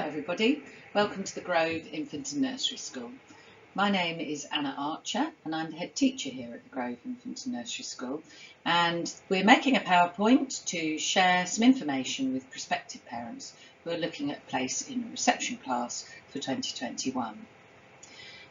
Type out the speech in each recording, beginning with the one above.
everybody, welcome to the Grove Infant and Nursery School. My name is Anna Archer and I'm the head teacher here at the Grove Infant and Nursery School, and we're making a PowerPoint to share some information with prospective parents who are looking at a place in a reception class for 2021.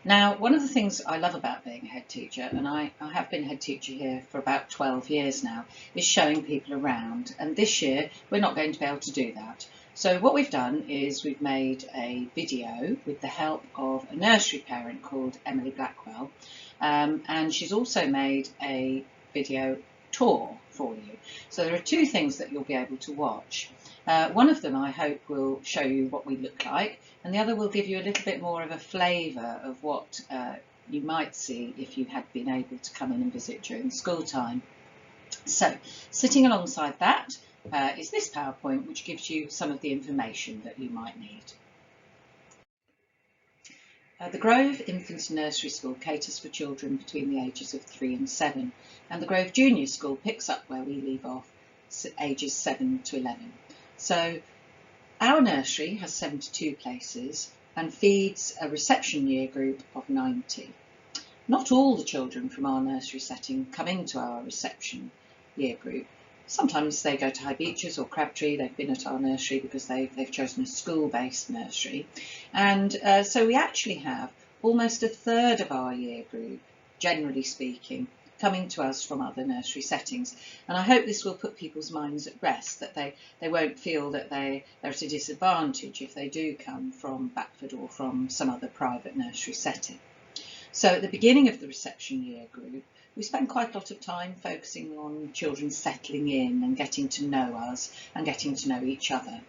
Now, one of the things I love about being a head teacher, and I have been head teacher here for about 12 years now, is showing people around, and this year we're not going to be able to do that. So what we've done is we've made a video with the help of a nursery parent called Emily Blackwell, and she's also made a video tour for you. So there are two things that you'll be able to watch. One of them I hope will show you what we look like, and the other will give you a little bit more of a flavour of what you might see if you had been able to come in and visit during school time. So sitting alongside that is this PowerPoint, which gives you some of the information that you might need. The Grove Infant and Nursery School caters for children between the ages of 3 and 7, and the Grove Junior School picks up where we leave off, ages 7 to 11. So our nursery has 72 places and feeds a reception year group of 90. Not all the children from our nursery setting come into our reception year group. Sometimes they go to High Beeches or Crabtree. They've been at our nursery because they've chosen a school-based nursery. And so we actually have almost a third of our year group, generally speaking, coming to us from other nursery settings. And I hope this will put people's minds at rest, that they won't feel that they're at a disadvantage if they do come from Backford or from some other private nursery setting. So at the beginning of the reception year group, we spend quite a lot of time focusing on children settling in and getting to know us and getting to know each other.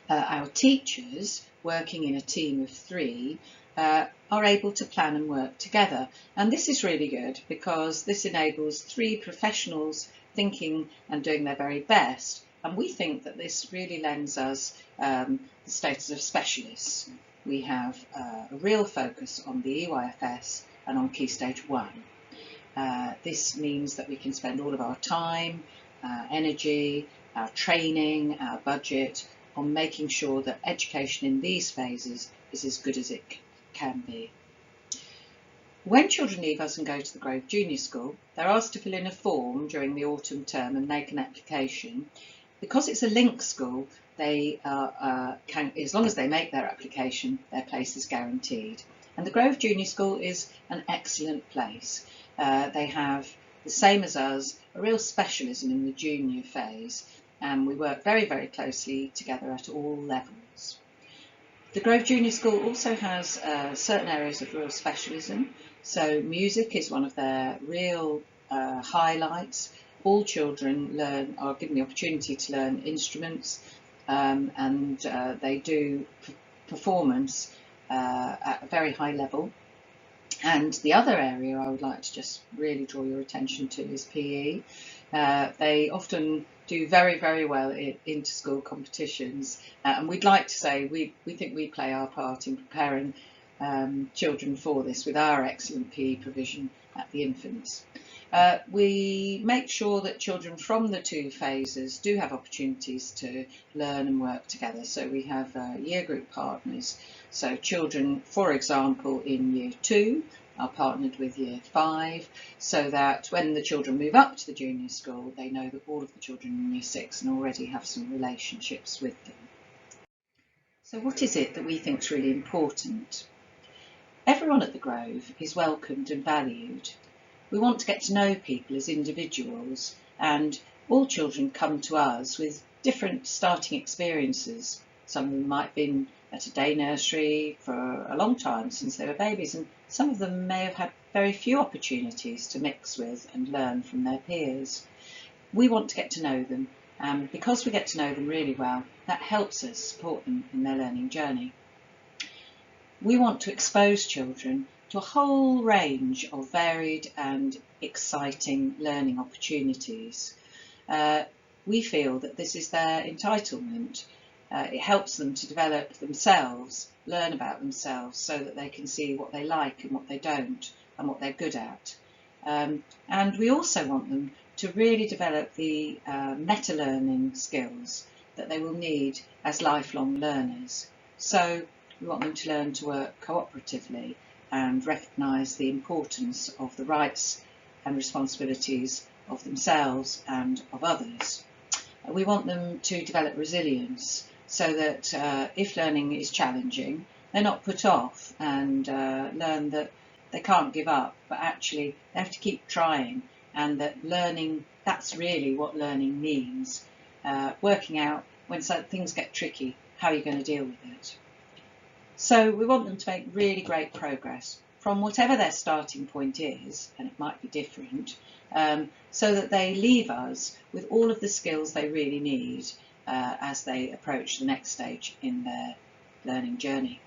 Our teachers, working in a team of 3, are able to plan and work together, and this is really good because this enables 3 professionals thinking and doing their very best, and we think that this really lends us the status of specialists. We have a real focus on the EYFS and on Key Stage 1. This means that we can spend all of our time, our energy, our training, our budget on making sure that education in these phases is as good as it can be. When children leave us and go to the Grove Junior School, they're asked to fill in a form during the autumn term and make an application. Because it's a link school, they as long as they make their application, their place is guaranteed. And the Grove Junior School is an excellent place. They have, the same as us, a real specialism in the junior phase, and we work very, very closely together at all levels. The Grove Junior School also has certain areas of real specialism. So music is one of their real highlights. All children are given the opportunity to learn instruments, and they do performance at a very high level. And the other area I would like to just really draw your attention to is PE. They often do very, very well in inter-school competitions, and we'd like to say we think we play our part in preparing children for this with our excellent PE provision at the infants. We make sure that children from the 2 phases do have opportunities to learn and work together. So we have year group partners. So children, for example, in year 2 are partnered with year 5, so that when the children move up to the junior school, they know that all of the children in year 6 and already have some relationships with them. So what is it that we think is really important? Everyone at the Grove is welcomed and valued. We want to get to know people as individuals, and all children come to us with different starting experiences. Some of them might have been at a day nursery for a long time since they were babies, and some of them may have had very few opportunities to mix with and learn from their peers. We want to get to know them, and because we get to know them really well, that helps us support them in their learning journey. We want to expose children to a whole range of varied and exciting learning opportunities. We feel that this is their entitlement. It helps them to develop themselves, learn about themselves, so that they can see what they like and what they don't, and what they're good at. And we also want them to really develop the meta-learning skills that they will need as lifelong learners. So we want them to learn to work cooperatively and recognise the importance of the rights and responsibilities of themselves and of others. We want them to develop resilience so that if learning is challenging, they're not put off and learn that they can't give up, but actually they have to keep trying, and that learning, that's really what learning means. Working out when things get tricky, how are you going to deal with it? So we want them to make really great progress from whatever their starting point is, and it might be different, so that they leave us with all of the skills they really need as they approach the next stage in their learning journey.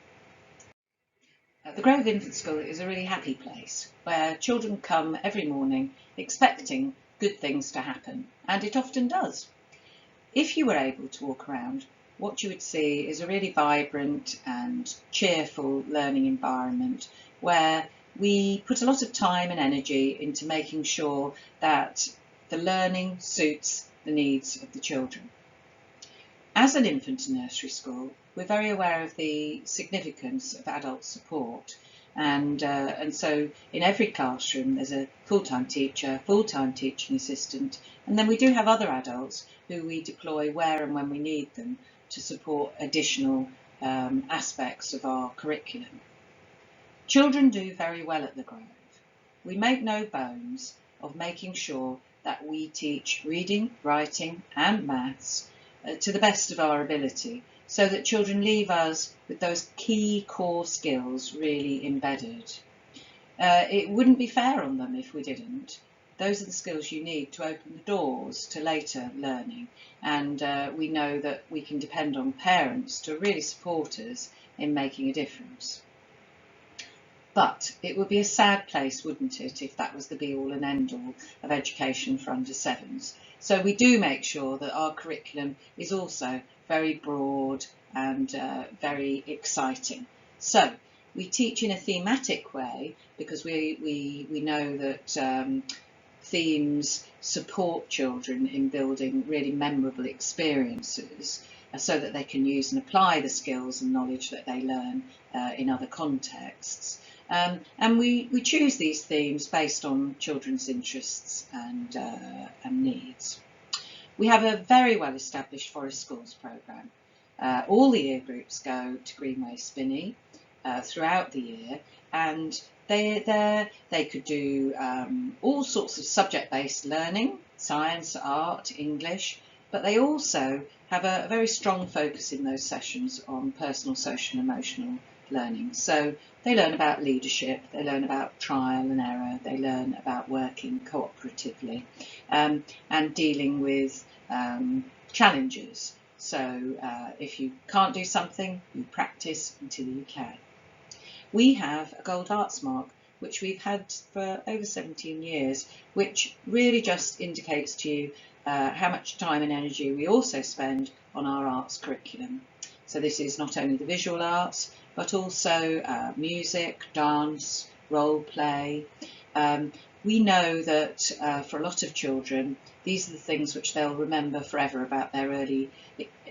The Grove Infant School is a really happy place where children come every morning expecting good things to happen, and it often does. If you were able to walk around, what you would see is a really vibrant and cheerful learning environment where we put a lot of time and energy into making sure that the learning suits the needs of the children. As an infant and nursery school, we're very aware of the significance of adult support, and so in every classroom there's a full-time teacher, full-time teaching assistant, and then we do have other adults who we deploy where and when we need them to support additional aspects of our curriculum. Children do very well at the Grove. We make no bones of making sure that we teach reading, writing and maths to the best of our ability, so that children leave us with those key core skills really embedded. It wouldn't be fair on them if we didn't. Those are the skills you need to open the doors to later learning, and we know that we can depend on parents to really support us in making a difference. But it would be a sad place, wouldn't it, if that was the be-all and end-all of education for under sevens. So we do make sure that our curriculum is also very broad and very exciting. So we teach in a thematic way because we know that themes support children in building really memorable experiences so that they can use and apply the skills and knowledge that they learn in other contexts. And we choose these themes based on children's interests and needs. We have a very well established Forest Schools programme. All the year groups go to Greenway Spinney throughout the year, and they could do all sorts of subject-based learning, science, art, English, but they also have a very strong focus in those sessions on personal, social and emotional learning. So they learn about leadership, they learn about trial and error, they learn about working cooperatively and dealing with challenges. So if you can't do something, you practice until you can. We have a Gold Arts Mark, which we've had for over 17 years, which really just indicates to you how much time and energy we also spend on our arts curriculum. So this is not only the visual arts, but also music, dance, role play. We know that for a lot of children, these are the things which they'll remember forever about their early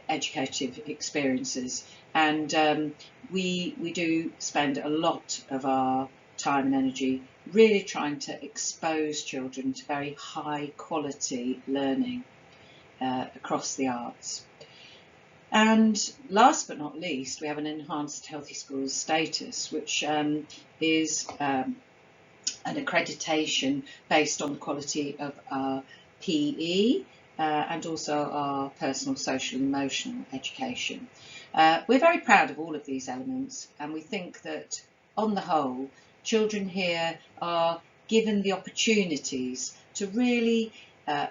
educative experiences. And we do spend a lot of our time and energy really trying to expose children to very high quality learning across the arts. And last but not least, we have an enhanced Healthy Schools status, which is an accreditation based on the quality of our PE and also our personal, social and emotional education. We're very proud of all of these elements, and we think that on the whole, children here are given the opportunities to really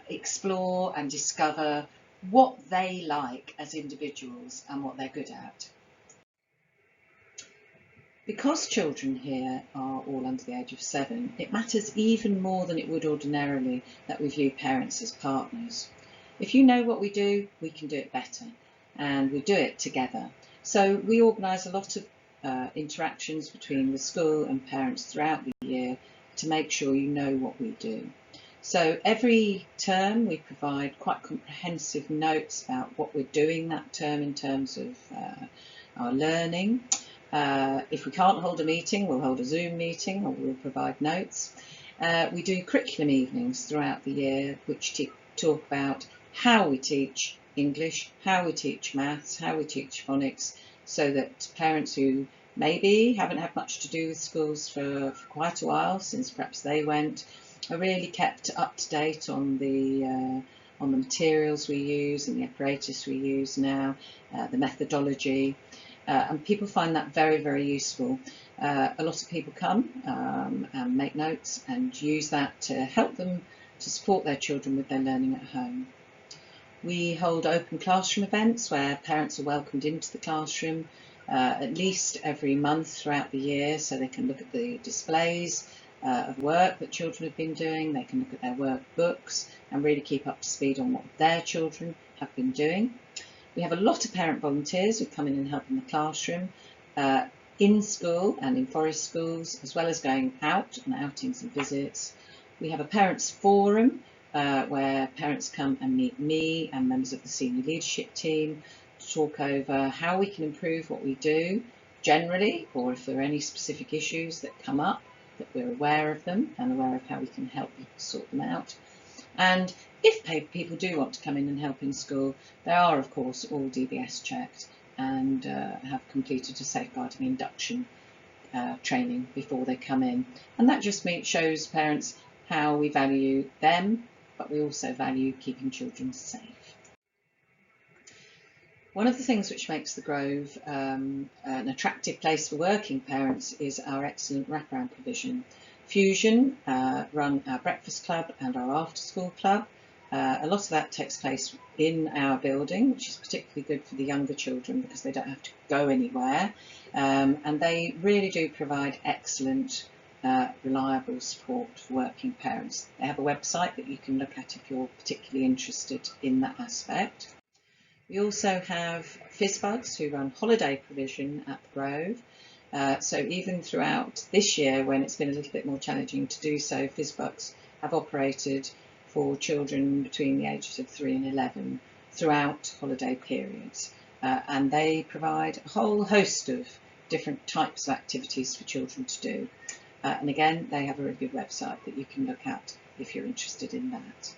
explore and discover what they like as individuals and what they're good at. Because children here are all under the age of 7, it matters even more than it would ordinarily that we view parents as partners. If you know what we do, we can do it better, and we do it together. So we organise a lot of interactions between the school and parents throughout the year to make sure you know what we do. So every term we provide quite comprehensive notes about what we're doing that term in terms of our learning. If we can't hold a meeting, we'll hold a Zoom meeting, or we'll provide notes. We do curriculum evenings throughout the year which talk about how we teach English, how we teach maths, how we teach phonics, so that parents who maybe haven't had much to do with schools for quite a while, since perhaps they went, are really kept up to date on the materials we use and the apparatus we use now, the methodology, and people find that very, very useful. A lot of people come and make notes and use that to help them to support their children with their learning at home. We hold open classroom events where parents are welcomed into the classroom at least every month throughout the year, so they can look at the displays of work that children have been doing, they can look at their workbooks and really keep up to speed on what their children have been doing. We have a lot of parent volunteers who come in and help in the classroom, in school and in forest schools, as well as going out on outings and visits. We have a parents forum where parents come and meet me and members of the senior leadership team to talk over how we can improve what we do generally, or if there are any specific issues that come up, that we're aware of them and aware of how we can help people sort them out. And if people do want to come in and help in school, they are of course all DBS checked and have completed a safeguarding induction training before they come in. And that just shows parents how we value them, but we also value keeping children safe. One of the things which makes the Grove an attractive place for working parents is our excellent wraparound provision. Fusion run our breakfast club and our after school club. A lot of that takes place in our building, which is particularly good for the younger children because they don't have to go anywhere. And they really do provide excellent reliable support for working parents. They have a website that you can look at if you're particularly interested in that aspect. We also have FizzBugs who run holiday provision at the Grove. So even throughout this year, when it's been a little bit more challenging to do so, FizzBugs have operated for children between the ages of 3 and 11 throughout holiday periods. And they provide a whole host of different types of activities for children to do. And again, they have a really good website that you can look at if you're interested in that.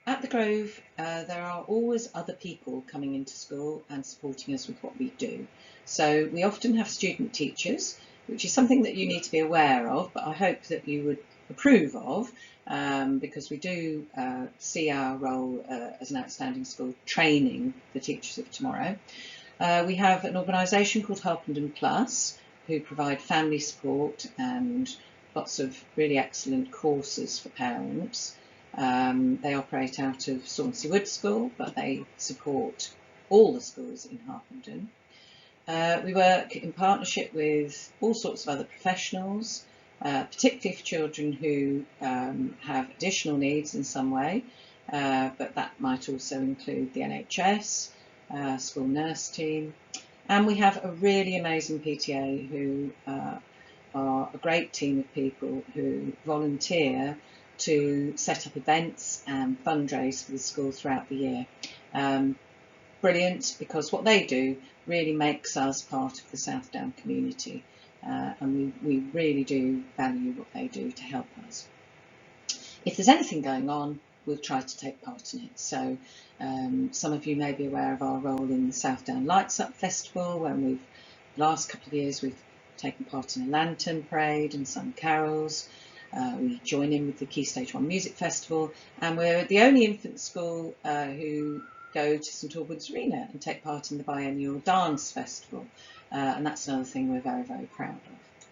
At the Grove, there are always other people coming into school and supporting us with what we do. So we often have student teachers, which is something that you need to be aware of, but I hope that you would approve of, because we do see our role as an outstanding school training the teachers of tomorrow. We have an organisation called Harpenden Plus, who provide family support and lots of really excellent courses for parents. They operate out of Swansea Wood School, but they support all the schools in Harpenden. We work in partnership with all sorts of other professionals, particularly for children who have additional needs in some way, but that might also include the NHS, school nurse team. And we have a really amazing PTA who are a great team of people who volunteer to set up events and fundraise for the school throughout the year. Brilliant, because what they do really makes us part of the South Down community, and we really do value what they do to help us. If there's anything going on, we'll try to take part in it. So some of you may be aware of our role in the South Down Lights Up Festival, when the last couple of years we've taken part in a lantern parade and sung carols. We join in with the Key Stage 1 Music Festival, and we're the only infant school who go to St Albans Arena and take part in the biennial dance festival, and that's another thing we're very, very proud of.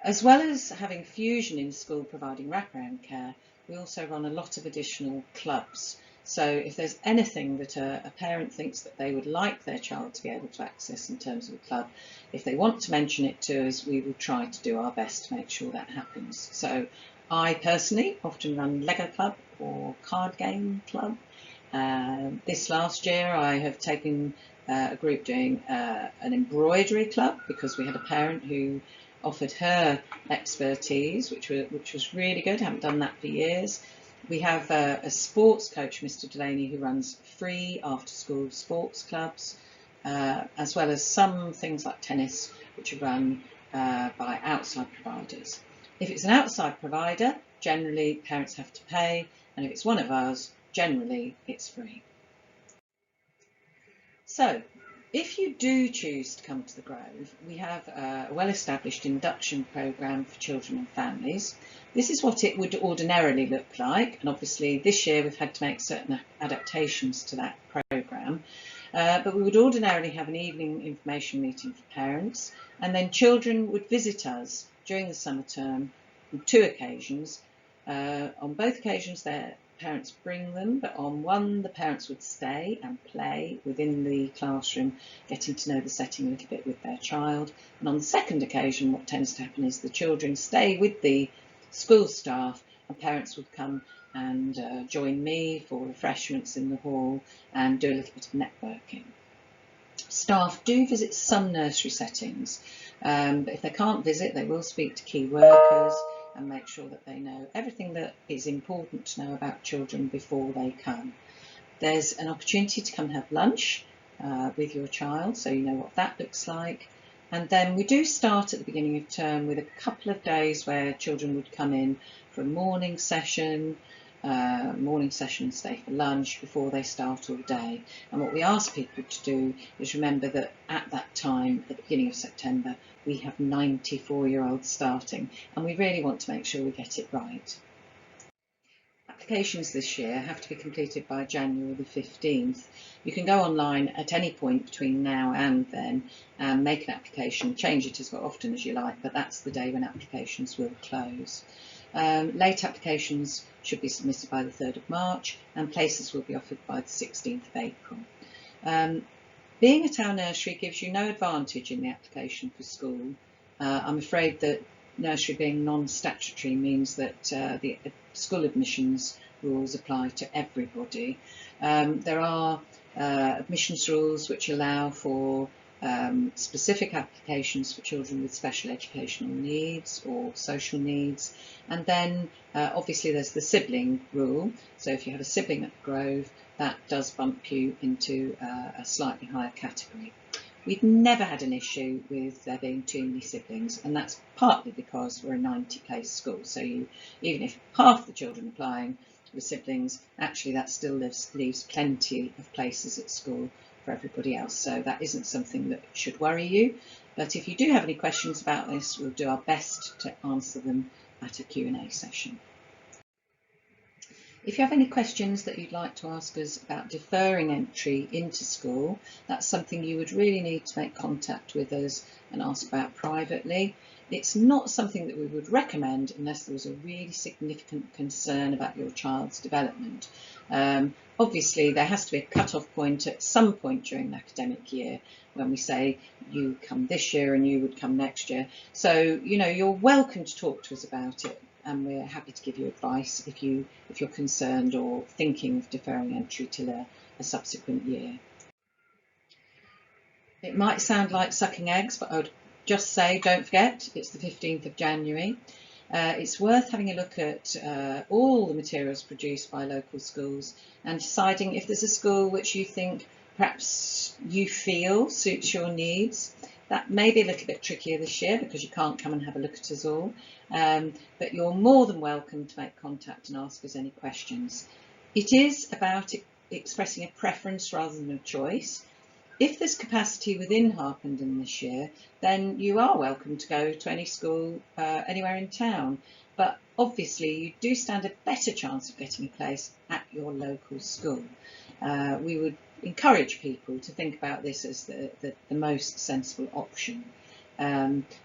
As well as having Fusion in school providing wraparound care, we also run a lot of additional clubs. So if there's anything that a parent thinks that they would like their child to be able to access in terms of a club, if they want to mention it to us, we will try to do our best to make sure that happens. So I personally often run Lego Club or Card Game Club. This last year I have taken a group doing an embroidery club, because we had a parent who offered her expertise, which was really good. I haven't done that for years. We have a sports coach, Mr. Delaney, who runs free after-school sports clubs, as well as some things like tennis, which are run by outside providers. If it's an outside provider, generally parents have to pay, and if it's one of ours, generally it's free. So, if you do choose to come to the Grove, we have a well-established induction programme for children and families. This is what it would ordinarily look like, and obviously this year we've had to make certain adaptations to that programme. But we would ordinarily have an evening information meeting for parents, and then children would visit us during the summer term on 2 occasions. On both occasions their parents bring them, but on one the parents would stay and play within the classroom, getting to know the setting a little bit with their child. And on the second occasion what tends to happen is the children stay with the school staff and parents would come and join me for refreshments in the hall and do a little bit of networking. Staff do visit some nursery settings, but if they can't visit they will speak to key workers and make sure that they know everything that is important to know about children before they come. There's an opportunity to come and have lunch with your child, so you know what that looks like. And then we do start at the beginning of term with a couple of days where children would come in for a morning session and stay for lunch before they start all day. And what we ask people to do is remember that at that time, at the beginning of September, we have 94-year-olds starting, and we really want to make sure we get it right. Applications this year have to be completed by January the 15th. You can go online at any point between now and then and make an application, change it as often as you like, but that's the day when applications will close. Late applications should be submitted by the 3rd of March and places will be offered by the 16th of April. Being at our nursery gives you no advantage in the application for school. I'm afraid that nursery being non-statutory means that the school admissions rules apply to everybody. There are admissions rules which allow for specific applications for children with special educational needs or social needs, and then obviously there's the sibling rule. So if you have a sibling at the Grove, that does bump you into a slightly higher category. We've never had an issue with there being too many siblings, and that's partly because we're a 90-place school, so even if half the children applying were siblings, actually that still leaves plenty of places at school for everybody else, so that isn't something that should worry you. But if you do have any questions about this, we'll do our best to answer them at a Q&A session. If you have any questions that you'd like to ask us about deferring entry into school, that's something you would really need to make contact with us and ask about privately. It's not something that we would recommend unless there was a really significant concern about your child's development. Obviously, there has to be a cut-off point at some point during the academic year when we say you come this year and you would come next year. So, you know, you're welcome to talk to us about it, and we're happy to give you advice if you're concerned or thinking of deferring entry till a subsequent year. It might sound like sucking eggs, but I would just say don't forget it's the 15th of January. It's worth having a look at all the materials produced by local schools and deciding if there's a school which you think perhaps you feel suits your needs. That may be a little bit trickier this year because you can't come and have a look at us all, but you're more than welcome to make contact and ask us any questions. It is about expressing a preference rather than a choice. If there's capacity within Harpenden this year, then you are welcome to go to any school anywhere in town, but obviously you do stand a better chance of getting a place at your local school. We would encourage people to think about this as the most sensible option.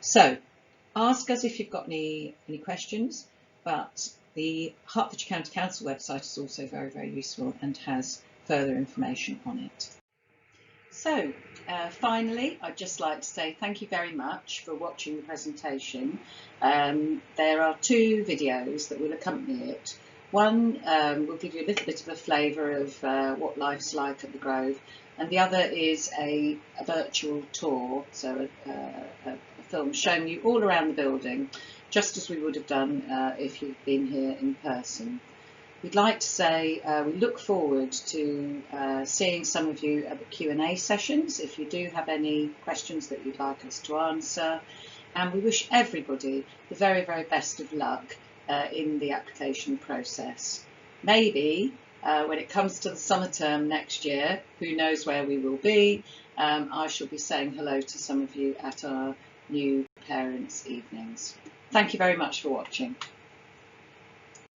So ask us if you've got any questions, but the Hertfordshire County Council website is also very, very useful and has further information on it. So finally, I'd just like to say thank you very much for watching the presentation. There are 2 videos that will accompany it. One will give you a little bit of a flavour of what life's like at the Grove, and the other is a virtual tour, so a film showing you all around the building, just as we would have done if you'd been here in person. We'd like to say we look forward to seeing some of you at the Q&A sessions if you do have any questions that you'd like us to answer, and we wish everybody the very, very best of luck in the application process. Maybe when it comes to the summer term next year, who knows where we will be, I shall be saying hello to some of you at our new parents' evenings. Thank you very much for watching.